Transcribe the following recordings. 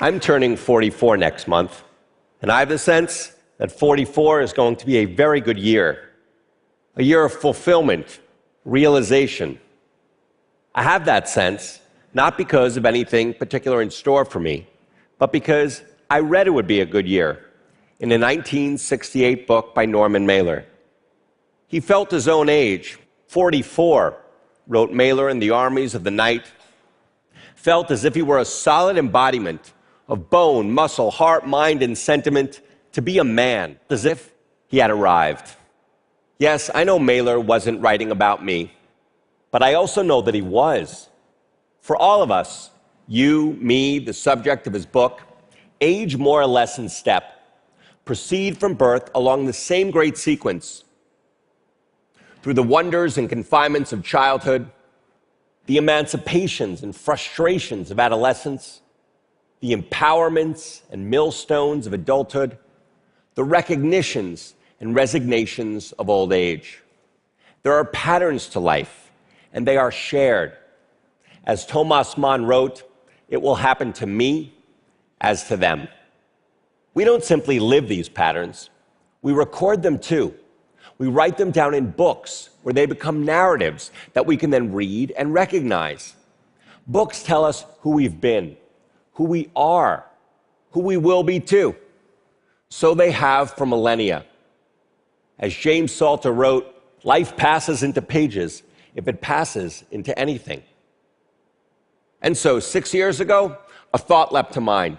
I'm turning 44 next month, and I have the sense that 44 is going to be a very good year, a year of fulfillment, realization. I have that sense, not because of anything particular in store for me, but because I read it would be a good year in a 1968 book by Norman Mailer. He felt his own age, 44, wrote Mailer in The Armies of the Night, felt as if he were a solid embodiment of bone, muscle, heart, mind, and sentiment, to be a man, as if he had arrived. Yes, I know Mailer wasn't writing about me, but I also know that he was. For all of us, you, me, the subject of his book, age more or less in step, proceed from birth along the same great sequence, through the wonders and confinements of childhood, the emancipations and frustrations of adolescence, the empowerments and millstones of adulthood, the recognitions and resignations of old age. There are patterns to life, and they are shared. As Thomas Mann wrote, it will happen to me as to them. We don't simply live these patterns, we record them too. We write them down in books where they become narratives that we can then read and recognize. Books tell us who we've been, who we are, who we will be too. So they have for millennia. As James Salter wrote, life passes into pages if it passes into anything. And so 6 years ago, a thought leapt to mind.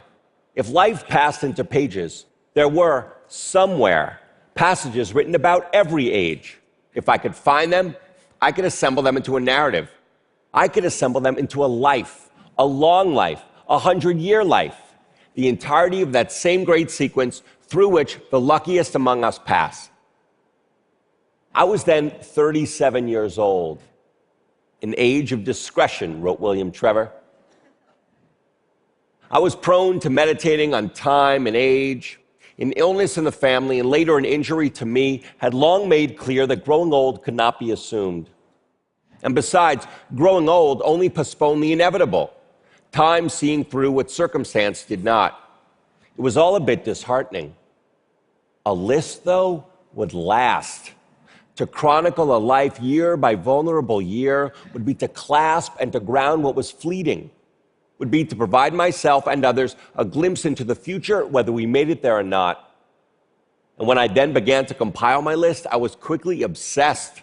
If life passed into pages, there were somewhere passages written about every age. If I could find them, I could assemble them into a narrative. I could assemble them into a life, a long life, 100-year life, the entirety of that same great sequence through which the luckiest among us pass. I was then 37 years old, an age of discretion, wrote William Trevor. I was prone to meditating on time and age. An illness in the family and later an injury to me had long made clear that growing old could not be assumed. And besides, growing old only postponed the inevitable, time seeing through what circumstance did not. It was all a bit disheartening. A list, though, would last. To chronicle a life year by vulnerable year would be to clasp and to ground what was fleeting, would be to provide myself and others a glimpse into the future, whether we made it there or not. And when I then began to compile my list, I was quickly obsessed,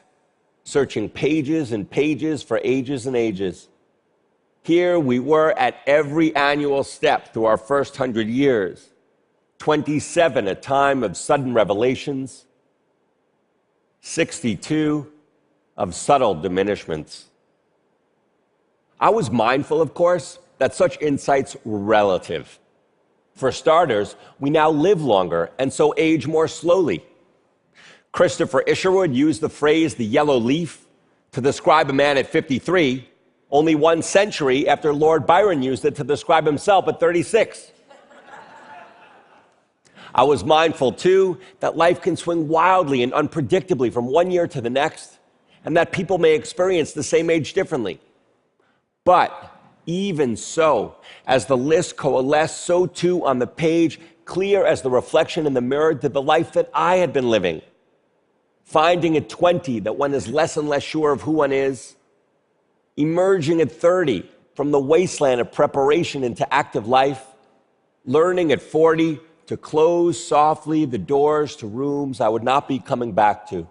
searching pages and pages for ages and ages. Here we were at every annual step through our first 100 years, 27 a time of sudden revelations, 62 of subtle diminishments. I was mindful, of course, that such insights were relative. For starters, we now live longer and so age more slowly. Christopher Isherwood used the phrase the yellow leaf to describe a man at 53, only 1 century after Lord Byron used it to describe himself at 36. I was mindful, too, that life can swing wildly and unpredictably from one year to the next, and that people may experience the same age differently. But even so, as the list coalesced, so too on the page, clear as the reflection in the mirror, did the life that I had been living. Finding at 20 that one is less and less sure of who one is, emerging at 30 from the wasteland of preparation into active life, learning at 40 to close softly the doors to rooms I would not be coming back to.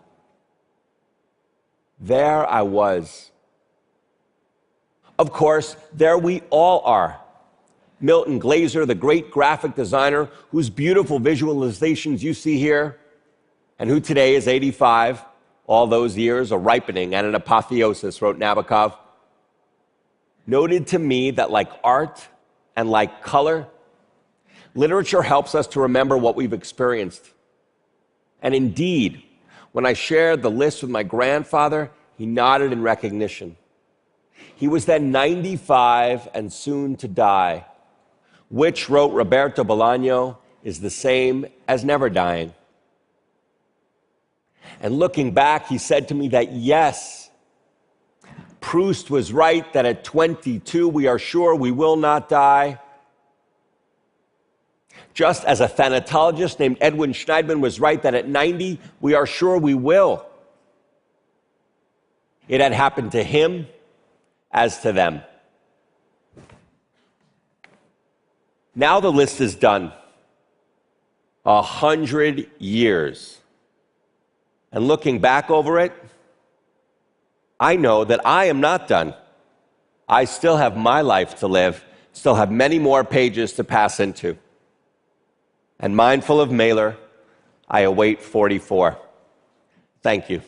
There I was. Of course, there we all are. Milton Glaser, the great graphic designer, whose beautiful visualizations you see here, and who today is 85, all those years a ripening and an apotheosis, wrote Nabokov, noted to me that like art and like color, literature helps us to remember what we've experienced. And indeed, when I shared the list with my grandfather, he nodded in recognition. He was then 95 and soon to die, which, wrote Roberto Bolaño, is the same as never dying. And looking back, he said to me that yes, Proust was right that at 22 we are sure we will not die. Just as a thanatologist named Edwin Schneidman was right that at 90, we are sure we will. It had happened to him as to them. Now the list is done. 100 years. And looking back over it, I know that I am not done. I still have my life to live, still have many more pages to pass into. And mindful of Mailer, I await 44. Thank you.